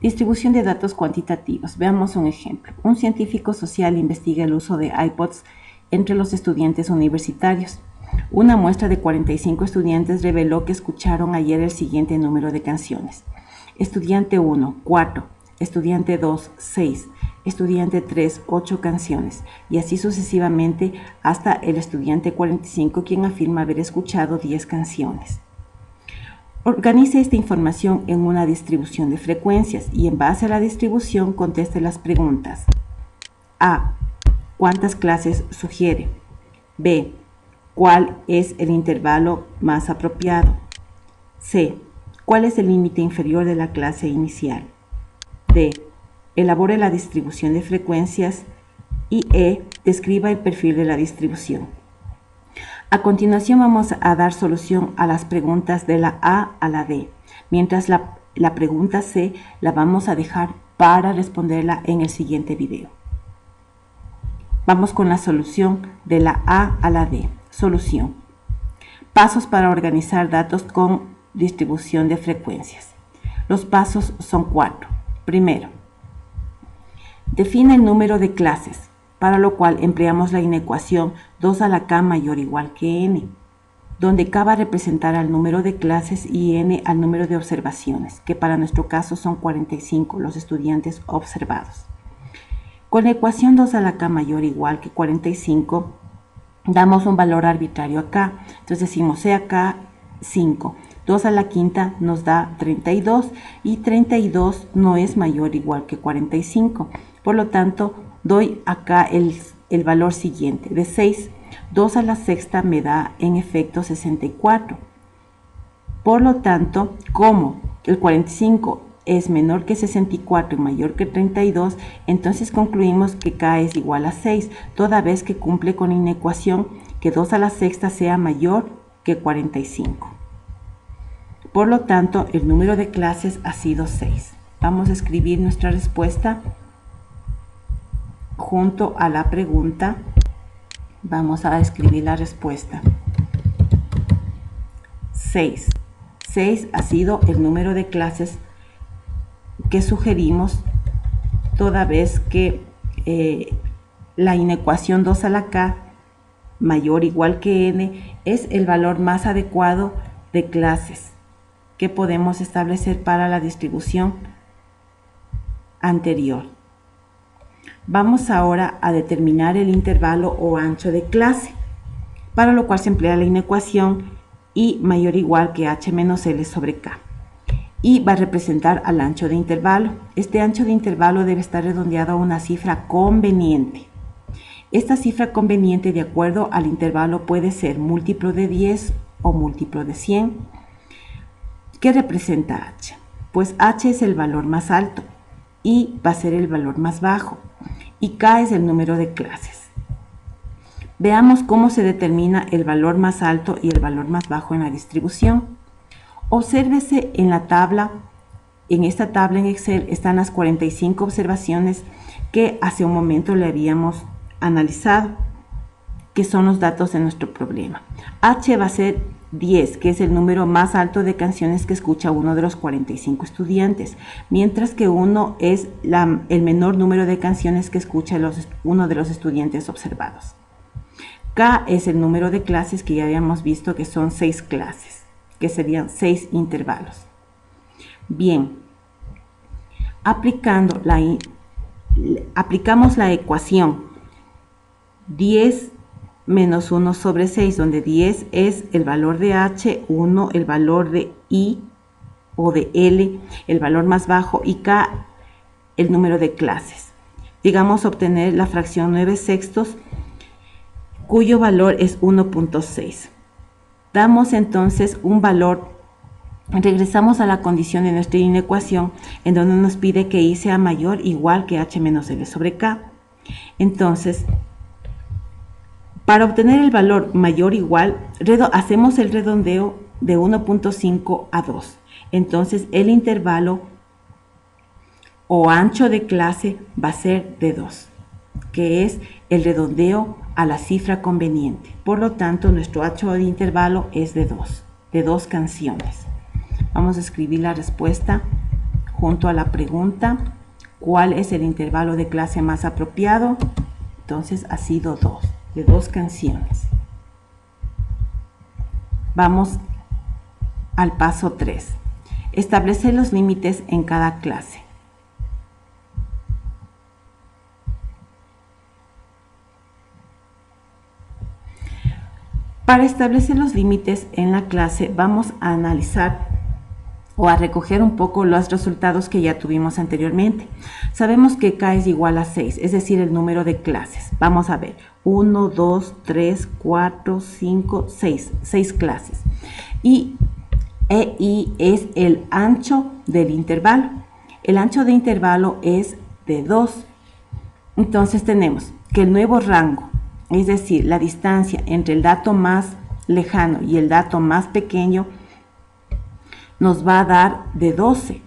Distribución de datos cuantitativos. Veamos un ejemplo. Un científico social investiga el uso de iPods entre los estudiantes universitarios. Una muestra de 45 estudiantes reveló que escucharon ayer el siguiente número de canciones. Estudiante 1, 4. Estudiante 2, 6. Estudiante 3, 8 canciones. Y así sucesivamente hasta el estudiante 45, quien afirma haber escuchado 10 canciones. Organice esta información en una distribución de frecuencias y en base a la distribución conteste las preguntas. A. ¿Cuántas clases sugiere? B. ¿Cuál es el intervalo más apropiado? C. ¿Cuál es el límite inferior de la clase inicial? D. Elabore la distribución de frecuencias. Y E. Describa el perfil de la distribución. A continuación vamos a dar solución a las preguntas de la A a la D, mientras la pregunta C la vamos a dejar para responderla en el siguiente video. Vamos con la solución de la A a la D. Solución. Pasos para organizar datos con distribución de frecuencias. Los pasos son 4. Primero, define el número de clases, para lo cual empleamos la inecuación 2 a la k mayor o igual que n, donde k va a representar al número de clases y n al número de observaciones, que para nuestro caso son 45 los estudiantes observados. Con la ecuación 2 a la k mayor o igual que 45, damos un valor arbitrario a k, entonces decimos sea k 5, 2 a la quinta nos da 32 y 32 no es mayor o igual que 45, por lo tanto doy acá el valor siguiente, de 6, 2 a la sexta me da en efecto 64. Por lo tanto, como el 45 es menor que 64 y mayor que 32, entonces concluimos que k es igual a 6, toda vez que cumple con la inecuación que 2 a la sexta sea mayor que 45. Por lo tanto, el número de clases ha sido 6. Vamos a escribir nuestra respuesta junto a la pregunta. Vamos a escribir la respuesta. 6. 6 ha sido el número de clases que sugerimos, toda vez que la inecuación 2 a la k mayor o igual que n es el valor más adecuado de clases que podemos establecer para la distribución anterior. Vamos ahora a determinar el intervalo o ancho de clase, para lo cual se emplea la inecuación I mayor o igual que h menos L sobre k. Y va a representar al ancho de intervalo. Este ancho de intervalo debe estar redondeado a una cifra conveniente. Esta cifra conveniente, de acuerdo al intervalo, puede ser múltiplo de 10 o múltiplo de 100. ¿Qué representa h? Pues h es el valor más alto y va a ser el valor más bajo, y k es el número de clases. Veamos cómo se determina el valor más alto y el valor más bajo en la distribución. Obsérvese en la tabla, en esta tabla en Excel están las 45 observaciones que hace un momento le habíamos analizado, que son los datos de nuestro problema. H va a ser 10, que es el número más alto de canciones que escucha uno de los 45 estudiantes, mientras que 1 es el menor número de canciones que escucha uno de los estudiantes observados. K es el número de clases que ya habíamos visto que son 6 clases, que serían 6 intervalos. Bien, aplicamos la ecuación 10 menos 1 sobre 6, donde 10 es el valor de h, 1 el valor de i o de l, el valor más bajo, y k el número de clases. Llegamos a obtener la fracción 9 sextos, cuyo valor es 1.6. Damos entonces un valor, regresamos a la condición de nuestra inecuación, en donde nos pide que i sea mayor o igual que h menos l sobre k. Entonces, para obtener el valor mayor o igual, hacemos el redondeo de 1.5 a 2. Entonces, el intervalo o ancho de clase va a ser de 2, que es el redondeo a la cifra conveniente. Por lo tanto, nuestro ancho de intervalo es de 2 canciones. Vamos a escribir la respuesta junto a la pregunta, ¿cuál es el intervalo de clase más apropiado? Entonces ha sido 2, de 2 canciones. Vamos al paso 3. Establecer los límites en cada clase. Para establecer los límites en la clase vamos a analizar o a recoger un poco los resultados que ya tuvimos anteriormente. Sabemos que K es igual a 6, es decir, el número de clases. Vamos a ver, 1, 2, 3, 4, 5, 6, 6 clases. Y EI es el ancho del intervalo. El ancho de intervalo es de 2. Entonces tenemos que el nuevo rango, es decir, la distancia entre el dato más lejano y el dato más pequeño, nos va a dar de 12.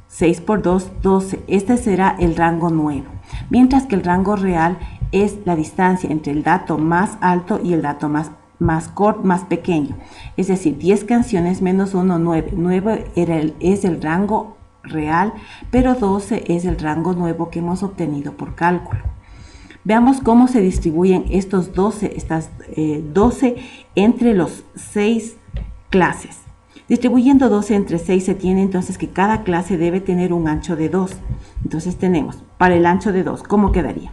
6 por 2, 12. Este será el rango nuevo. Mientras que el rango real es la distancia entre el dato más alto y el dato más pequeño. Es decir, 10 canciones menos 1, 9. 9 es el rango real, pero 12 es el rango nuevo que hemos obtenido por cálculo. Veamos cómo se distribuyen estas 12 entre los 6 clases. Distribuyendo 12 entre 6 se tiene entonces que cada clase debe tener un ancho de 2. Entonces tenemos, para el ancho de 2, ¿cómo quedaría?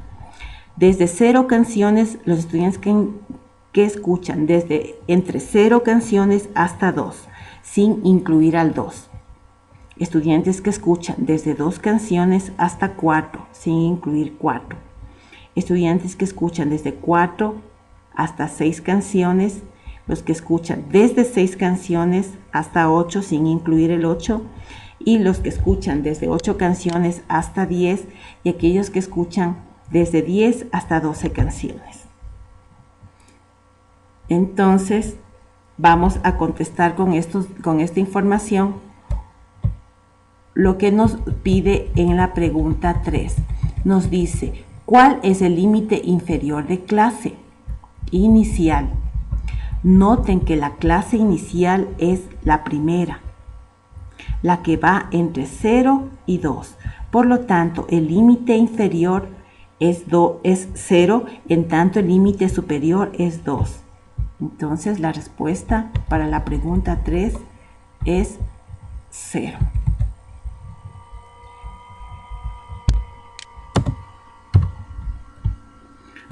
Desde 0 canciones, los estudiantes que escuchan entre 0 canciones hasta 2, sin incluir al 2. Estudiantes que escuchan desde 2 canciones hasta 4, sin incluir 4. Estudiantes que escuchan desde 4 hasta 6 canciones, los que escuchan desde 6 canciones hasta 8 sin incluir el 8, y los que escuchan desde 8 canciones hasta 10, y aquellos que escuchan desde 10 hasta 12 canciones. Entonces vamos a contestar con esta información lo que nos pide en la pregunta 3. Nos dice, ¿cuál es el límite inferior de clase inicial? Noten que la clase inicial es la primera, la que va entre 0 y 2. Por lo tanto, el límite inferior es 0, en tanto el límite superior es 2. Entonces, la respuesta para la pregunta 3 es 0.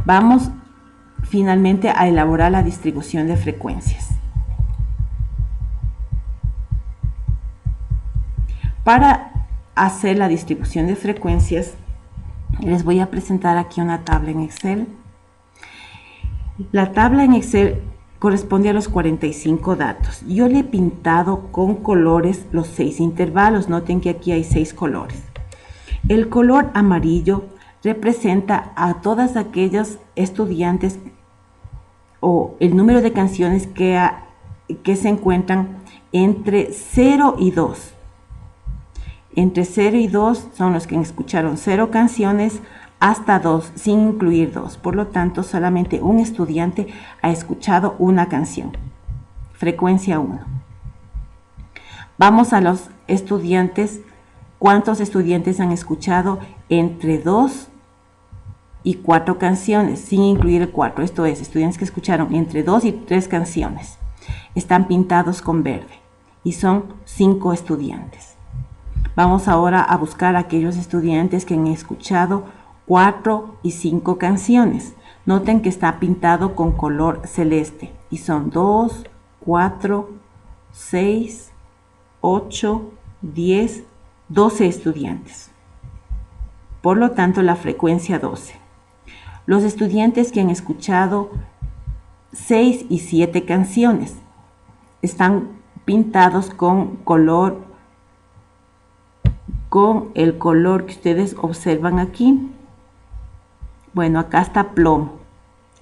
Vamos finalmente a elaborar la distribución de frecuencias. Para hacer la distribución de frecuencias, les voy a presentar aquí una tabla en Excel. La tabla en Excel corresponde a los 45 datos. Yo le he pintado con colores los 6 intervalos. Noten que aquí hay 6 colores. El color amarillo representa a todas aquellas estudiantes o el número de canciones que se encuentran entre 0 y 2. Entre 0 y 2 son los que escucharon 0 canciones hasta 2, sin incluir 2. Por lo tanto, solamente un estudiante ha escuchado una canción. Frecuencia 1. Vamos a los estudiantes. ¿Cuántos estudiantes han escuchado entre 2 y 4 canciones, sin incluir el 4? Esto es, estudiantes que escucharon entre 2 y 3 canciones. Están pintados con verde y son 5 estudiantes. Vamos ahora a buscar a aquellos estudiantes que han escuchado 4 y 5 canciones. Noten que está pintado con color celeste y son 2, 4, 6, 8, 10, 12 estudiantes. Por lo tanto, la frecuencia 12. Los estudiantes que han escuchado 6 y 7 canciones están pintados con el color que ustedes observan aquí. Bueno, acá está plomo,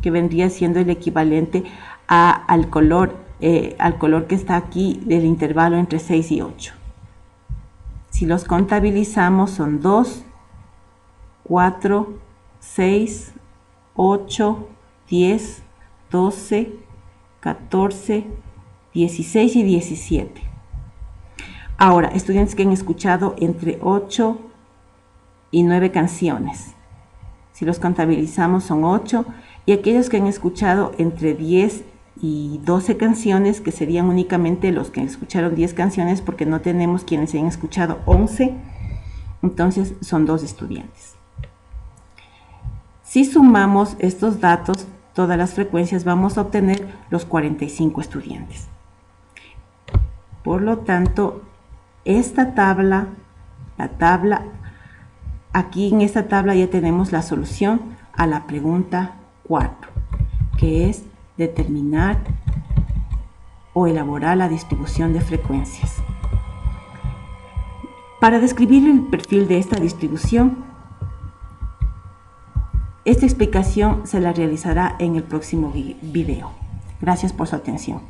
que vendría siendo el equivalente al color que está aquí del intervalo entre 6 y 8. Si los contabilizamos son 2, 4, 6, 8, 10, 12, 14, 16 y 17. Ahora, estudiantes que han escuchado entre 8 y 9 canciones. Si los contabilizamos son 8. Y aquellos que han escuchado entre 10 y 12 canciones, que serían únicamente los que escucharon 10 canciones, porque no tenemos quienes hayan escuchado 11. Entonces son 2 estudiantes. Si sumamos estos datos, todas las frecuencias, vamos a obtener los 45 estudiantes. Por lo tanto, esta tabla, aquí en esta tabla ya tenemos la solución a la pregunta 4, que es determinar o elaborar la distribución de frecuencias. Para describir el perfil de esta distribución, esta explicación se la realizará en el próximo video. Gracias por su atención.